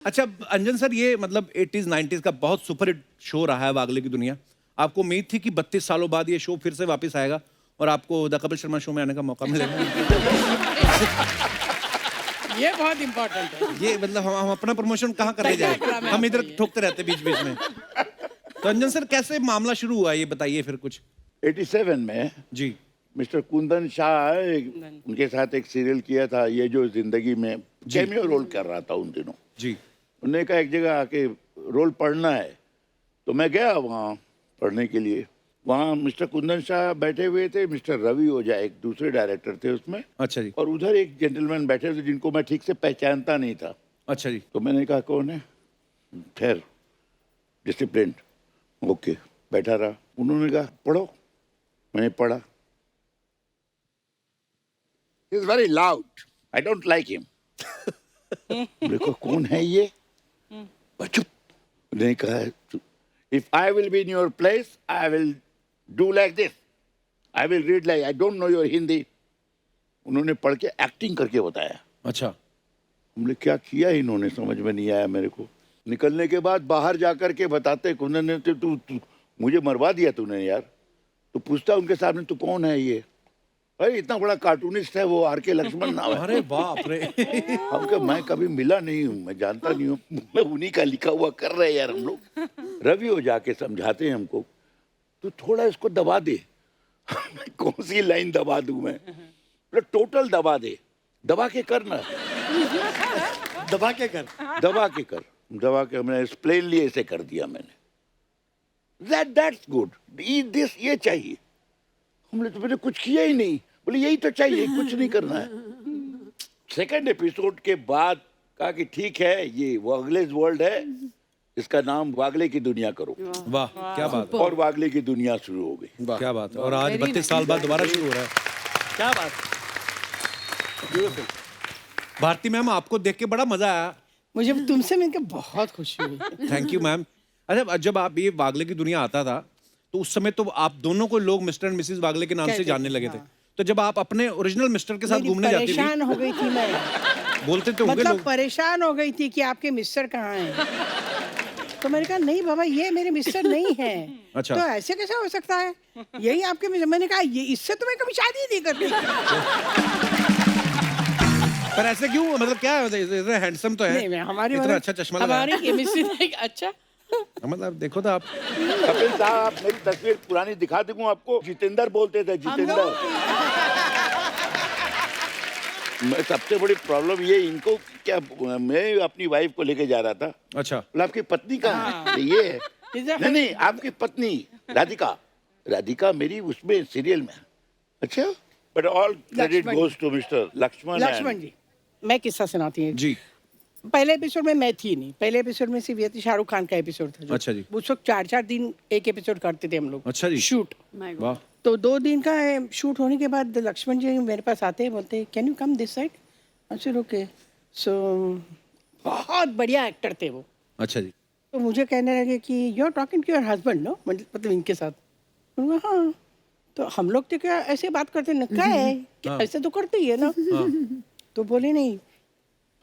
अच्छा अंजन सर, ये मतलब 80s 90s का बहुत सुपरहिट शो रहा है वागले की दुनिया। आपको उम्मीद थी कि 32 सालों बाद ये शो फिर से वापस आएगा और आपको द कपिल शर्मा शो में आने का मौका मिलेगा? ये बहुत इम्पोर्टेंट है। ये मतलब हम अपना प्रमोशन कहाँ करने जाए, हम इधर ठोकते रहते बीच बीच में। तो अंजन सर, कैसे मामला शुरू हुआ ये बताइए फिर कुछ। 87 में जी मिस्टर कुंदन शाह उनके साथ एक सीरियल किया था, ये जो जिंदगी में कैमियो रोल कर रहा था उन दिनों। जी उन्होंने कहा एक जगह आके रोल पढ़ना है, तो मैं गया वहाँ पढ़ने के लिए। वहाँ मिस्टर कुंदन शाह बैठे हुए थे, मिस्टर रवि ओझा एक दूसरे डायरेक्टर थे उसमें, अच्छा जी, और उधर एक जेंटलमैन बैठे थे जिनको मैं ठीक से पहचानता नहीं था। अच्छा जी। तो मैंने कहा कौन है, ठहर, डिसिप्लिन, ओके, बैठा रहा। उन्होंने कहा पढ़ो, मैंने पढ़ा। He is very loud. I don't like him. देखो कौन है ये? चुप। उन्होंने कहा if I will be in your place, I will do like this. I will read like I don't know your Hindi. उन्होंने पढ़ के एक्टिंग करके बताया। अच्छा, हमने क्या किया इन्होंने, समझ में नहीं आया मेरे को। निकलने के बाद बाहर जाकर के बताते कुंदन ने, तू मुझे मरवा दिया तूने यार। तो पूछता उनके सामने, तू कौन है ये? अरे इतना बड़ा कार्टूनिस्ट है वो, आर के लक्ष्मण नाम है। अरे बाप रे। हम कहा मैं कभी मिला नहीं हूँ, मैं जानता नहीं हूँ, मैं उन्हीं का लिखा हुआ कर रहे हैं यार हम लोग। रवि हो जाके समझाते हैं हमको, तू थोड़ा इसको दबा दे। कौन सी लाइन दबा दूं मैं? टोटल दबा दे, दबा के करना। दबा के कर। दबा के कर, दबा के हमने प्लेनली ऐसे कर दिया मैंने। दैट्स गुड, दिस ये चाहिए। हमने तो मैंने कुछ किया ही नहीं, बोले यही तो चाहिए, कुछ नहीं करना है। सेकंड एपिसोड के बाद कहा कि ठीक है, ये वागले's वर्ल्ड है, इसका नाम वागले की दुनिया करो। वाह क्या बात है। और वागले की दुनिया शुरू हो गई। क्या बात है। और आज 32 साल बाद दोबारा शुरू हो रहा है। क्या बात। ब्यूटीफुल। भारती मैम, आपको देख के बड़ा मजा आया। मुझे तुमसे मिलकर बहुत खुशी हुई। Thank you ma'am. अच्छा, जब आप ये वागले की दुनिया आता था तो उस समय तो आप दोनों को लोग मिस्टर एंड मिसेस वागले के नाम से जानने लगे थे। तो जब आप अपने ओरिजिनल मिस्टर के साथ घूमने जाती थी, परेशान हो गई थी मैं। बोलते तो होंगे मतलब लोग। परेशान हो गई थी कि आपके मिस्टर कहाँ हैं। तो मैंने कहा नहीं बाबा, ये मेरे मिस्टर नहीं है। अच्छा। तो ऐसे कैसे हो सकता है, यही आपके मिस्टर। मैंने कहा ये इससे तो मैं कभी शादी नहीं करती। पर ऐसे क्यों, मतलब क्या है, हैंडसम तो है, नहीं, हमारी इतना अच्छा चश्मा लगाया। हमारी केमिस्ट्री अच्छा। मतलब देखो तो आप। कपिल साहब, मेरी तस्वीर पुरानी दिखा दूं आपको, जितेंद्र बोलते थे, जितेंद्र। मैं सबसे बड़ी प्रॉब्लम ये, इनको क्या, मैं अपनी वाइफ को लेके जा रहा था। अच्छा, बोला आपकी पत्नी कहाँ है? ये है। नहीं नहीं, आपकी पत्नी राधिका, राधिका मेरी उसमें सीरियल में। अच्छा, but all credit goes to mister Lakshman ji. मैं किस्सा सुनाती हूँ जी। पहले एपिसोड में मैं थी नहीं, पहले एपिसोड में सिर्फ ये थी, शाहरुख खान का एपिसोड था जो। अच्छा जी। उस वक्त 4-4 दिन एक एपिसोड करते थे हम लोग। अच्छा जी। शूट। वाह। तो 2 दिन का शूट होने के बाद लक्ष्मण जी मेरे पास आते हैं, बोलते हैं can you come this side. अच्छा ओके। सो बहुत बढ़िया एक्टर थे वो। अच्छा जी। तो मुझे कहने लगे कि you are talking to your husband no, मतलब इनके साथ। मैंने कहा हाँ। तो हम लोग तो क्या ऐसे बात करते हैं, क्या है क्या, ऐसे तो करते ही है ना। तो बोले नहीं,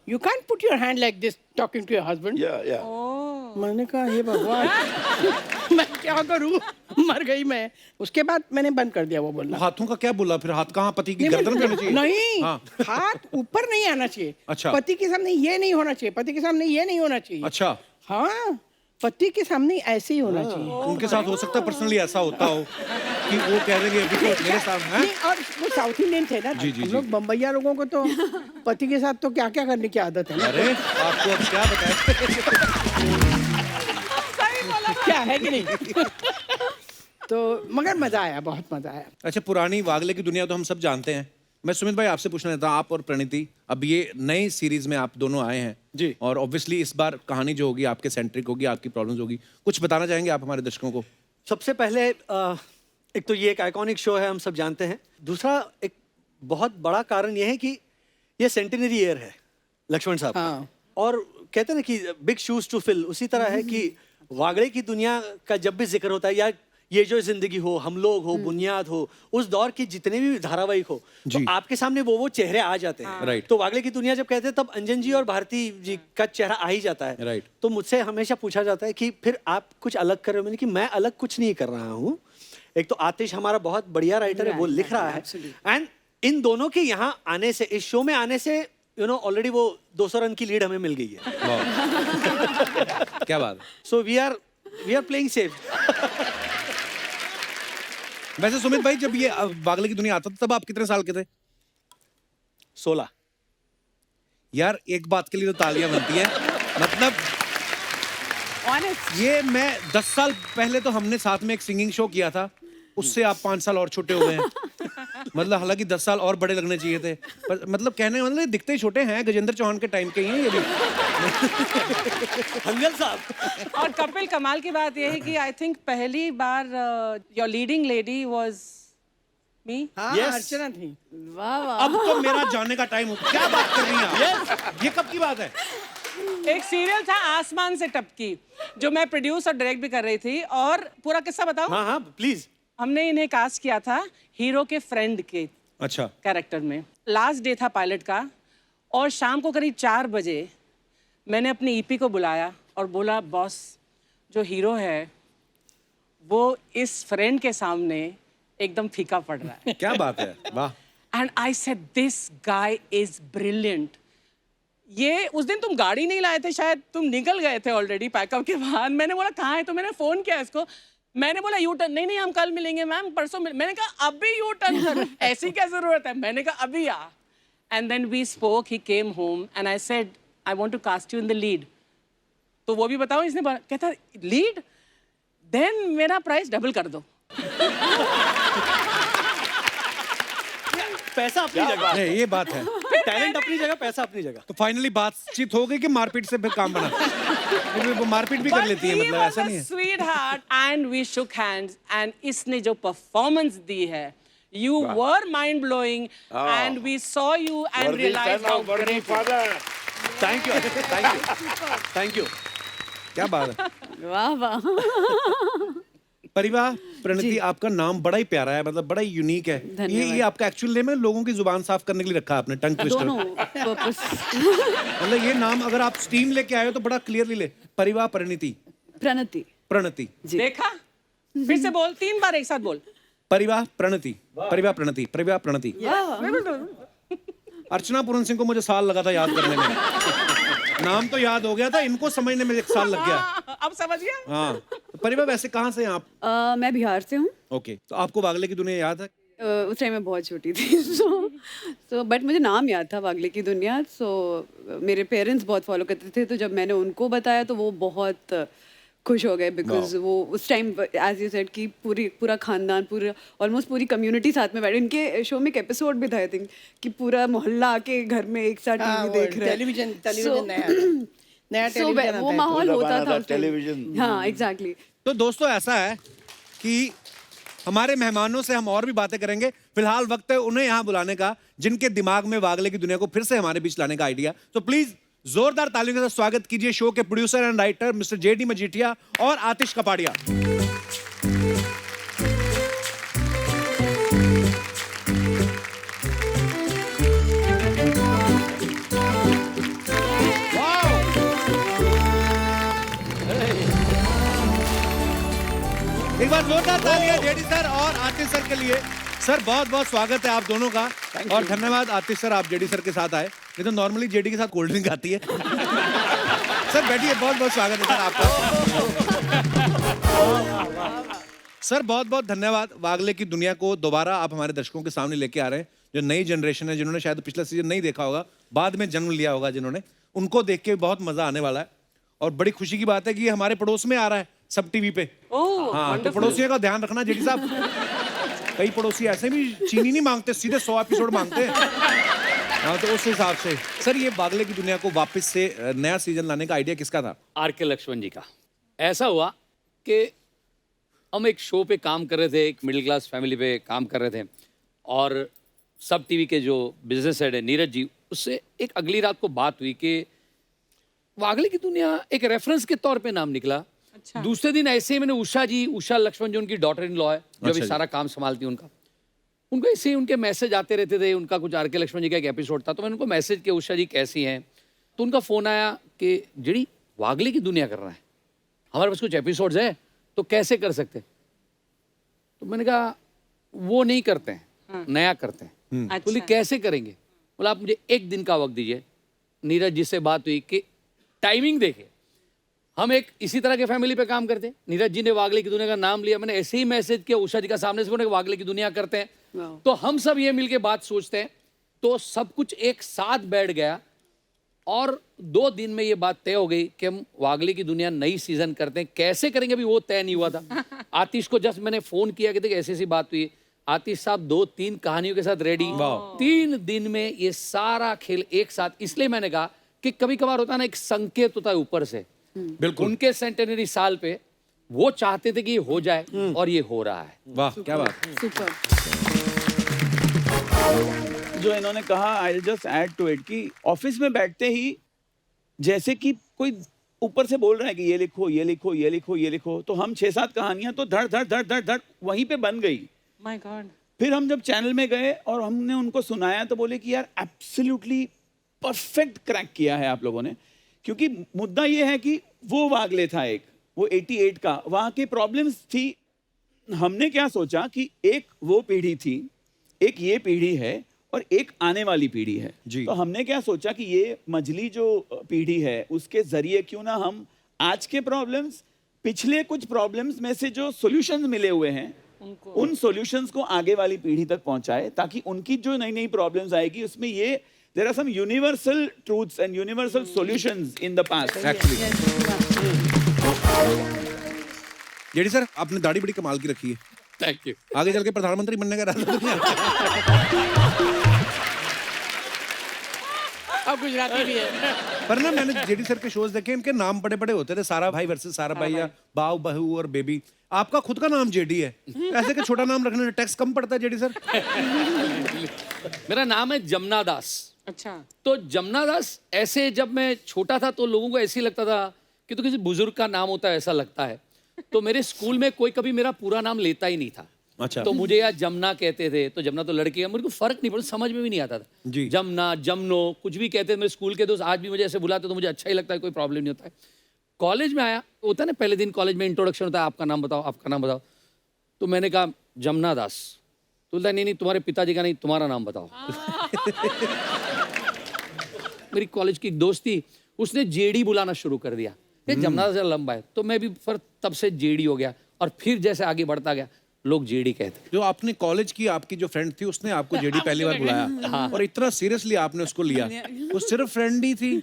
you can put your hand like this talking to your husband. या मैंने कहा हे भगवान, मैं क्या करूं, मर गई मैं। उसके बाद मैंने बंद कर दिया वो बोलना। हाथों का क्या बोला फिर? हाथ कहाँ, पति की गर्दन पे होना चाहिए? नहीं, हाँ। हाथ ऊपर नहीं आना चाहिए। अच्छा। पति के सामने ये नहीं होना चाहिए, पति के सामने ये नहीं होना चाहिए। अच्छा, हाँ, पति के सामने ऐसे ही होना चाहिए। उनके साथ हो सकता है पर्सनली ऐसा होता हो कि वो कह रहे अभी तो मेरे साथ हैं। नहीं, और वो साउथ इंडियन थे ना। जी, जी, हम जी। लोग बम्बैया लोगों को तो पति के साथ तो क्या क्या करने की आदत है ना। अरे आपको अब क्या बताएं। क्या है कि नहीं। तो मगर मजा आया, बहुत मजा आया। अच्छा, पुरानी वागले की दुनिया तो हम सब जानते हैं। मैं सुमित भाई आपसे पूछना चाहता हूँ, आप और प्रणीति अब ये नई सीरीज में आप दोनों आए हैं जी। और ऑब्वियसली इस बार कहानी जो होगी आपके सेंट्रिक होगी, आपकी प्रॉब्लम्स होगी। कुछ बताना चाहेंगे आप हमारे दर्शकों को? सबसे पहले एक तो ये एक आइकॉनिक शो है, हम सब जानते हैं। दूसरा एक बहुत बड़ा कारण ये है कि ये सेंटिनरी ईयर है लक्ष्मण साहब का। हाँ। और कहते हैं ना कि बिग शूज टू फिल, उसी तरह है कि वागड़े की दुनिया का जब भी जिक्र होता है ये जो जिंदगी हो, हम लोग हो, बुनियाद हो, उस दौर के जितने भी धारावाहिक हो, तो जी। आपके सामने वो चेहरे आ जाते हैं। राइट। तो वागले की दुनिया जब कहते हैं तब अंजन जी और भारती जी का चेहरा आ ही जाता है। राइट। तो मुझसे हमेशा पूछा जाता है कि फिर आप कुछ अलग कर रहे हो। मैंने कि मैं अलग कुछ नहीं कर रहा हूँ। एक तो आतिश हमारा बहुत बढ़िया राइटर है, वो लिख रहा है, एंड इन दोनों के यहाँ आने से, इस शो में आने से ऑलरेडी वो 200 रन की लीड हमें मिल गई है। वाह। क्या बात है। So we are playing safe. वैसे सुमित भाई, जब ये वागले की दुनिया आता था तब आप कितने साल के थे? 16। यार एक बात के लिए तो तालियां बनती हैं, मतलब ये मैं 10 साल पहले तो हमने साथ में एक सिंगिंग शो किया था, उससे आप 5 साल और छोटे हो गए हैं। मतलब हालांकि 10 साल और बड़े लगने चाहिए थे, पर मतलब कहने मतलब दिखते ही छोटे हैं, गजेंद्र चौहान के टाइम के ही हैं ये भी। हंगल साहब। और कपिल, कमाल की बात यह है कि आई थिंक पहली बार your leading lady was me. हाँ, Yes. अर्चना थी। वाह वाह। अब तो मेरा जाने का टाइम हो, क्या बात कर रही हैं आप? ये कब की बात है? एक सीरियल था आसमान से टपकी, जो मैं प्रोड्यूस और डायरेक्ट भी कर रही थी, और पूरा किस्सा बताऊं? हाँ हाँ प्लीज। हमने इन्हें कास्ट किया था हीरो के फ्रेंड के अच्छा। कैरेक्टर में। लास्ट डे था पायलट का, और शाम को करीब 4 बजे मैंने अपनी ईपी को बुलाया और बोला, बॉस जो हीरो है वो इस फ्रेंड के सामने एकदम फीका पड़ रहा है। क्या बात है, वाह। And I said this guy is brilliant. ये उस दिन तुम गाड़ी नहीं लाए थे, शायद तुम निकल गए थे ऑलरेडी पैकअप के बाद। मैंने बोला कहाँ है, तो मैंने फोन किया इसको, मैंने बोला यू टर्न। नहीं हम कल मिलेंगे मैम, परसों मैंने कहा अभी यू टर्न कर, ऐसी क्या जरूरत है, मैंने कहा अभी आ। And then we spoke, he came home and I said I want to cast you in the lead. तो वो भी बताओ, इसने कहता लीड, देन मेरा प्राइस डबल कर दो। पैसा अपनी जगह, नहीं, ये बात है। टैलेंट अपनी जगह, पैसा अपनी जगह। तो फाइनली बातचीत हो गई कि मारपीट से फिर काम बना? वो मारपीट भी कर लेती है, मतलब ऐसा नहीं है। Sweetheart and we shook hands, and इसने जो परफॉर्मेंस दी है, you were mind blowing, and we saw you and realise how great. Father. Thank you, thank you, thank you. क्या बात है। वाह वाह। परिवार प्रणति, आपका नाम बड़ा ही प्यारा है, मतलब बड़ा ही यूनिक है। धन्यवाद। ये आपका एक्चुअल नेम है, लोगों की जुबान साफ करने के लिए रखा है आपने, टंग ट्विस्टर। दोनों पर्पस। मतलब ये नाम अगर आप स्टीम लेके आए हो तो बड़ा क्लियरली ले, परिवार परिणति, प्रणति। प्रणति, जी। देखा, फिर से बोल, 3 बार एक साथ बोल। परिवार प्रणति, परिवार प्रणति, परिवार प्रणति। अर्चना पूरन सिंह को मुझे साल लगा था याद करने में। नाम तो याद हो गया था, इनको समझने में 1 साल लग गया। अब समझ गया। हाँ, तो परिवार वैसे कहाँ से हैं आप? मैं बिहार से हूँ। ओके, तो आपको वागले की दुनिया याद है? उस टाइम मैं बहुत छोटी थी। सो बट मुझे नाम याद था वागले की दुनिया। सो मेरे पेरेंट्स बहुत फॉलो करते थे, तो जब मैंने उनको बताया तो वो बहुत खुश हो गए, बिकॉज वो उस टाइम एज यू सेड कि पूरा खानदान, पूरा ऑलमोस्ट पूरी कम्युनिटी साथ में बैठे। इनके शो में एक एपिसोड भी था आई थिंक, कि पूरा मोहल्ला आके घर में एक साथ टीवी देख रहे हैं। टेलीविजन नया So, टेलीविजन वो आता है। माहौल होता था उस time। टेलीविजन। हाँ एग्जैक्टली। तो दोस्तों ऐसा है कि हमारे मेहमानों से हम और भी बातें करेंगे। फिलहाल वक्त है उन्हें यहाँ बुलाने का, जिनके दिमाग में वागले की दुनिया को फिर से हमारे बीच लाने का आइडिया। तो प्लीज जोरदार तालियों के साथ स्वागत कीजिए शो के producer and writer mister JD Majithia और आतिश कपाड़िया। एक बार जोरदार तालियां जेडी सर और आतिश सर के लिए। सर बहुत बहुत स्वागत है आप दोनों का, और धन्यवाद आतिश सर, आप जेडी सर के साथ आए। नहीं तो नॉर्मली जेडी के साथ कोल्ड ड्रिंक आती है। सर बैठिए, बहुत बहुत स्वागत है सर आपका। सर बहुत बहुत धन्यवाद। वागले की दुनिया को दोबारा आप हमारे दर्शकों के सामने लेके आ रहे हैं। जो नई जनरेशन है, जिन्होंने शायद पिछला सीजन नहीं देखा होगा, बाद में जन्म लिया होगा जिन्होंने, उनको देख के बहुत मजा आने वाला है। और बड़ी खुशी की बात है कि ये हमारे पड़ोस में आ रहा है सब टीवी पे। हाँ, तो पड़ोसियों का ध्यान रखना जेडी साहब। कई पड़ोसी ऐसे भी चीनी नहीं मांगते, सीधे 100 एपिसोड मांगते हैं। हाँ, तो उस हिसाब से सर ये वागले की दुनिया को वापस से नया सीजन लाने का आइडिया किसका था? आर.के. लक्ष्मण जी का। ऐसा हुआ कि हम एक शो पे काम कर रहे थे, एक मिडिल क्लास फैमिली पे काम कर रहे थे, और सब टीवी के जो बिजनेस हेड है नीरज जी, उससे एक अगली रात को बात हुई कि वागले की दुनिया एक रेफरेंस के तौर पे नाम निकला। अच्छा। दूसरे दिन ऐसे ही मैंने उषा लक्ष्मण जो उनकी डॉटर इन लॉ है, जो अच्छा अभी जी। सारा काम संभालती है उनको ऐसे ही उनके मैसेज आते रहते थे। उनका कुछ आर के लक्ष्मण जी का एक एपिसोड था, तो मैंने उनको मैसेज किया, उषा जी कैसी हैं? तो उनका फ़ोन आया कि जेडी वागले की दुनिया करना है, हमारे पास कुछ एपिसोड्स है तो कैसे कर सकते? तो मैंने कहा वो नहीं करते हैं, नया करते हैं। बोली अच्छा। कैसे करेंगे? बोला आप मुझे एक दिन का वक्त दीजिए। नीरज जी से बात हुई कि टाइमिंग देखे, हम एक इसी तरह के फैमिली पे काम करते हैं। नीरज जी ने वागले की दुनिया का नाम लिया, मैंने ऐसे ही मैसेज किया उषा जी का सामने से, बोले वागले की दुनिया करते हैं। Wow. तो हम सब ये मिलके बात सोचते हैं, तो सब कुछ एक साथ बैठ गया और 2 दिन में ये बात तय हो गई कि हम वागले की दुनिया नई सीजन करते हैं। कैसे करेंगे अभी वो तय नहीं हुआ था। आतिश को जस्ट मैंने फोन किया कि देखिए ऐसी ऐसी बात हुई है। आतिश साहब 2-3 कहानियों के साथ रेडी। 3 दिन में ये सारा खेल एक साथ। इसलिए मैंने कहा कि कभी कभार होता है ना, एक संकेत होता है ऊपर से। बिल्कुल। उनके सेंटेनरी साल पे वो चाहते थे कि ये हो जाए और ये हो रहा है। वाह क्या बात। सुपर। जो इन्होंने कहा, I just add to it कि ऑफिस में बैठते ही जैसे कि कोई ऊपर से बोल रहा है कि ये लिखो ये लिखो ये लिखो ये लिखो, तो हम 6-7 कहानियां तो धड़ धड़ धड़ धड़ धड़ वहीं पे बन गई। My God. फिर हम जब चैनल में गए और हमने उनको सुनाया तो बोले कि यार एब्सोल्युटली परफेक्ट क्रैक किया है आप लोगों ने। क्योंकि मुद्दा ये है कि वो वागले था एक, वो 88 का, वहाँ की प्रॉब्लम्स थी। हमने क्या सोचा कि एक वो पीढ़ी थी, एक ये पीढ़ी है और एक आने वाली पीढ़ी है। जी। तो हमने क्या सोचा कि ये मजली जो पीढ़ी है उसके जरिए क्यों ना हम आज के प्रॉब्लम्स, पिछले कुछ प्रॉब्लम्स में से जो सॉल्यूशंस मिले हुए हैं उन सॉल्यूशंस को आगे वाली पीढ़ी तक पहुंचाए, ताकि उनकी जो नई नई प्रॉब्लम्स आएगी उसमें ये there are some universal truths and universal solutions in the past. Actually JD sir, आपने दाढ़ी बड़ी कमाल की रखी है। Thank you. आगे चल के प्रधानमंत्री बनने का इरादा तो नहीं है? अब गुजराती भी है। पर ना मैंने जेडी सर के शोज देखे, इनके नाम बड़े बड़े होते थे, सारा भाई वर्सेस सारा भाई या बाऊ बहू और बेबी। आपका खुद का नाम जेडी है, ऐसे के छोटा नाम रखने में टैक्स कम पड़ता है जेडी सर? मेरा नाम है जमुना दास। अच्छा। तो जमुना दास ऐसे जब मैं छोटा था तो लोगों को ऐसे ही लगता था कि तो किसी बुजुर्ग का नाम होता है, ऐसा लगता है। तो मेरे स्कूल में कोई कभी मेरा पूरा नाम लेता ही नहीं था। अच्छा। तो मुझे यार जमुना कहते थे, तो जमुना तो लड़की है, मेरे को फर्क नहीं पड़ता, समझ में भी नहीं आता था। जी। जमुना, जमनो, कुछ भी कहते थे। मेरे स्कूल के दोस्त आज भी मुझे ऐसे बुलाते तो मुझे अच्छा ही लगता है, कोई प्रॉब्लम नहीं होता है। कॉलेज में आया, होता है ना पहले दिन कॉलेज में इंट्रोडक्शन होता है, आपका नाम बताओ, आपका नाम बताओ। तो मैंने कहा जमुना दास। तो बोलता नहीं तुम्हारे पिताजी का नहीं, तुम्हारा नाम बताओ। मेरी कॉलेज की एक दोस्त थी, उसने जेडी बुलाना शुरू कर दिया। ये जमुना से लंबा है, तो मैं भी फिर तब से जेडी हो गया। और फिर जैसे आगे बढ़ता गया लोग जेडी कहते। जो आपने कॉलेज की आपकी जो फ्रेंड थी उसने आपको जेडी पहली बार बुलाया और इतना सीरियसली आपने उसको लिया, वो सिर्फ फ्रेंड ही थी?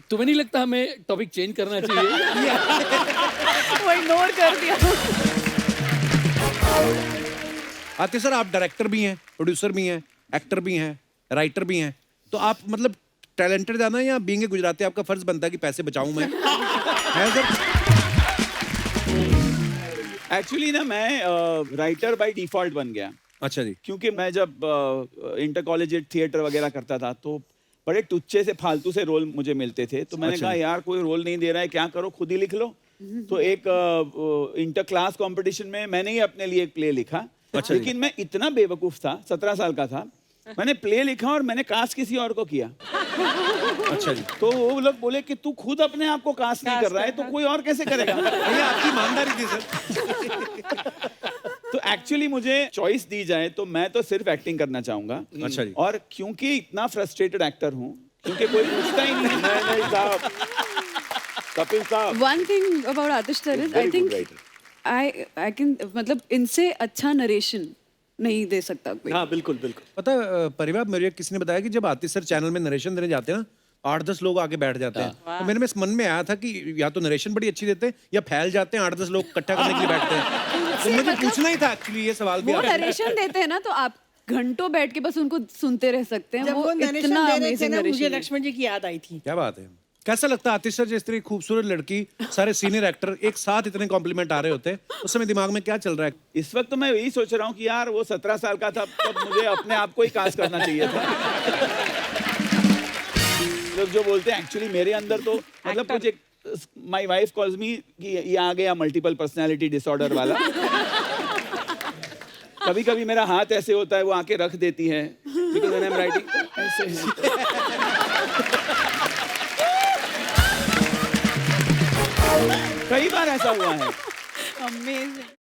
तुम्हें नहीं लगता हमें टॉपिक चेंज करना चाहिए? वो इग्नोर कर दिया। आते सर, आप डायरेक्टर भी हैं, प्रोड्यूसर भी हैं, एक्टर भी हैं, राइटर भी हैं, तो आप मतलब टैलेंटेड ज्यादा है या बीइंग ए गुजराती आपका फर्ज बनता है कि पैसे बचाऊं मैं? है सर? एक्चुअली ना मैं राइटर बाय डिफॉल्ट बन गया। अच्छा जी। क्योंकि मैं जब इंटर कॉलेजिएट थिएटर वगैरह करता था तो बड़े टुच्चे से फालतू से रोल मुझे मिलते थे। तो मैंने कहा यार कोई रोल नहीं दे रहा है, क्या करो, खुद ही लिख लो। तो एक इंटर क्लास कंपटीशन में मैंने ही अपने लिए एक प्ले लिखा। अच्छा लेकिन मैं इतना बेवकूफ था, 17 साल का था, मैंने प्ले लिखा और मैंने कास्ट किसी और को किया। अच्छा जी। तो वो लोग बोले कि तू खुद अपने आप को कास्ट नहीं कर रहा है तो कोई और कैसे करेगा? ये आपकी ईमानदारी थी सर। तो एक्चुअली मुझे चॉइस दी जाए तो मैं तो सिर्फ एक्टिंग करना चाहूंगा। अच्छा जी। और क्योंकि इतना फ्रस्ट्रेटेड एक्टर हूँ, क्योंकि कोई पूछता ही नहीं। नहीं साहब, कपिल साहब। One thing about Atish sir is I Very good think writer. I can मतलब इनसे अच्छा नरेशन नहीं दे सकता कोई। हाँ बिल्कुल बिल्कुल। पता है परिवार, मेरे किसी ने बताया कि जब आतिश सर चैनल में नरेशन देने जाते हैं ना, 8-10 लोग आके बैठ जाते हैं। तो मेरे में इस मन में आया था कि या तो नरेशन बड़ी अच्छी देते हैं या फैल जाते हैं, 8-10 लोग इकट्ठा करने के लिए बैठते हैं। तो मुझे पूछना ही था एक्चुअली ये सवाल भी वो आपसे। नरेशन देते हैं ना तो आप घंटों बैठ के बस उनको सुनते रह सकते हैं। जब वो नरेशन इतना दे रहे थे amazing ना, मुझे narration है। लक्ष्मण जी की याद आई थी। क्या बात है। कैसा लगता है आतिश सर, जिस तरह की खूबसूरत लड़की, सारे सीनियर एक्टर एक साथ इतने कॉम्प्लीमेंट आ रहे होते, उस समय दिमाग में क्या चल रहा है? इस वक्त तो मैं यही सोच रहा हूँ कि यार वो 17 साल का था, तब मुझे अपने आप को ही कास्ट करना चाहिए था। लोग जो बोलते हैं एक्चुअली मेरे अंदर तो मतलब कुछ एक, माय वाइफ कॉल्स मी कि ये आ गया मल्टीपल पर्सनालिटी डिसऑर्डर वाला। कभी कभी मेरा हाथ ऐसे होता है, वो आके रख देती है because when I am writing ऐसे है। कई बार ऐसा हुआ है। अमेजिंग।